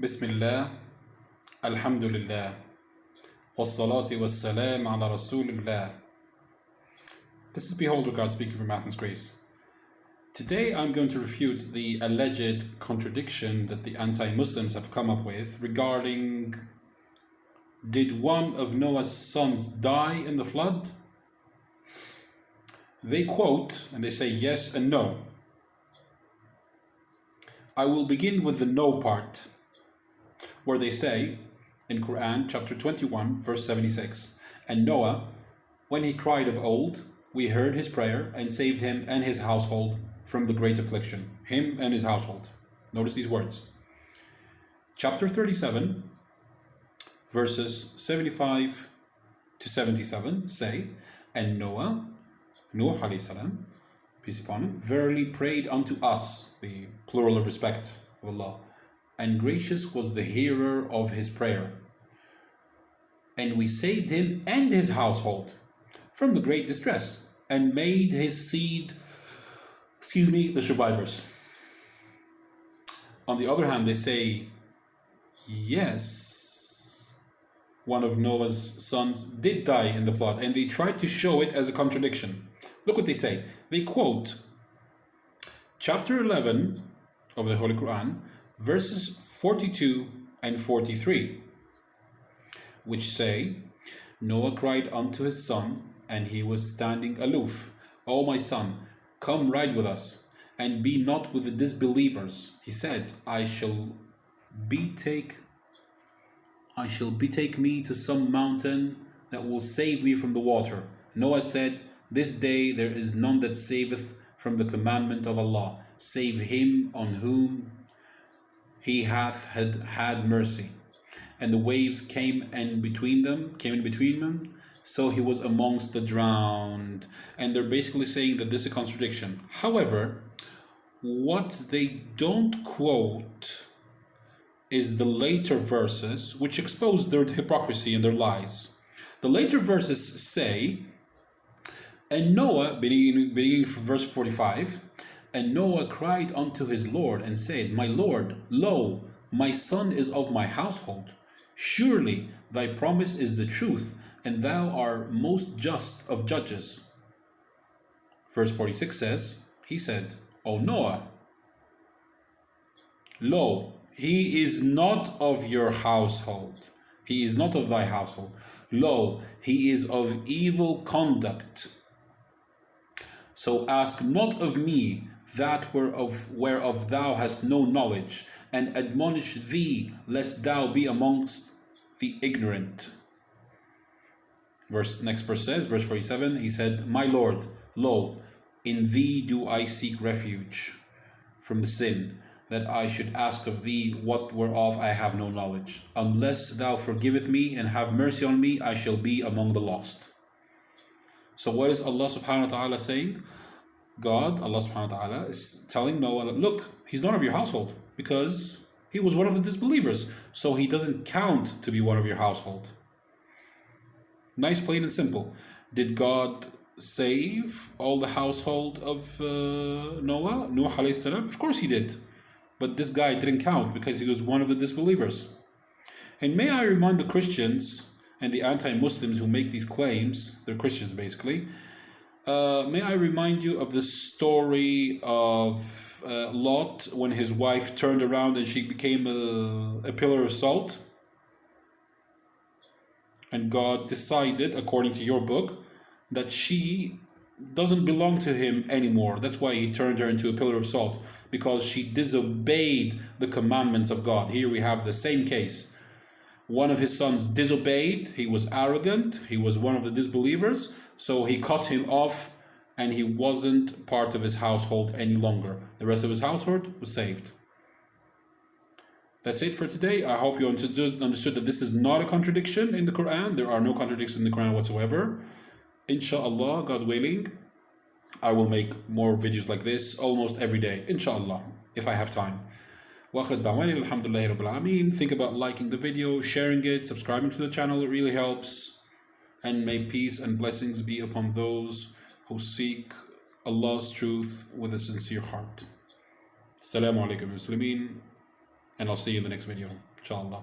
Bismillah, Alhamdulillah, Wassalati wassalam ala Rasulillah. This is BeholderGuard speaking from Athens, Greece. Today I'm going to refute the alleged contradiction that the anti-Muslims have come up with regarding, did one of Noah's sons die in the flood? They quote and they say yes and no. I will begin with the no part, where they say in Quran chapter 21 verse 76, and Noah, when he cried of old, we heard his prayer and saved him and his household from the great affliction. Him and his household. Notice these words. Chapter 37 verses 75 to 77 say, and Noah, Nuh alayhi salam, peace upon him, verily prayed unto us, the plural of respect of Allah, and gracious was the hearer of his prayer. And we saved him and his household from the great distress, and made his seed, the survivors. On the other hand, they say, yes, one of Noah's sons did die in the flood, and they tried to show it as a contradiction. Look what they say. They quote chapter 11 of the Holy Qur'an, verses 42 and 43, which say, Noah cried unto his son, and he was standing aloof. O my son, come ride with us, and be not with the disbelievers. He said, I shall betake me to some mountain that will save me from the water. Noah said, this day there is none that saveth from the commandment of Allah, save him on whom he hath had mercy. And the waves came in between them, so he was amongst the drowned. And they're basically saying that this is a contradiction. However, what they don't quote is the later verses, which expose their hypocrisy and their lies. The later verses say, and Noah, beginning from verse 45, and Noah cried unto his Lord and said, my Lord, lo, my son is of my household. Surely thy promise is the truth, and thou art most just of judges. Verse 46 says, he said, O Noah, lo, he is not of your household. He is not of thy household. Lo, he is of evil conduct. So ask not of me that whereof thou hast no knowledge, and admonish thee, lest thou be amongst the ignorant. Next verse says, verse 47, he said, my Lord, lo, in thee do I seek refuge from the sin, that I should ask of thee what whereof I have no knowledge. Unless thou forgiveth me and have mercy on me, I shall be among the lost. So what is Allah subhanahu wa ta'ala saying? Allah subhanahu wa ta'ala is telling Noah, look, he's not of your household because he was one of the disbelievers. So he doesn't count to be one of your household. Nice, plain and simple. Did God save all the household of Noah, Nuh alayhi salam? Of course he did. But this guy didn't count because he was one of the disbelievers. And may I remind the Christians and the anti-Muslims who make these claims, they're Christians basically, may I remind you of the story of Lot when his wife turned around and she became a pillar of salt? And God decided, according to your book, that she doesn't belong to him anymore. That's why he turned her into a pillar of salt, because she disobeyed the commandments of God. Here we have the same case. One of his sons disobeyed, he was arrogant, he was one of the disbelievers, so he cut him off and he wasn't part of his household any longer. The rest of his household was saved. That's it for today. I hope you understood that this is not a contradiction in the Quran. There are no contradictions in the Quran whatsoever. Inshallah, God willing, I will make more videos like this almost every day. Inshallah, if I have time. Think about liking the video, sharing it, subscribing to the channel. It really helps. And may peace and blessings be upon those who seek Allah's truth with a sincere heart. Assalamu alaikum, Muslimin. And I'll see you in the next video, inshallah.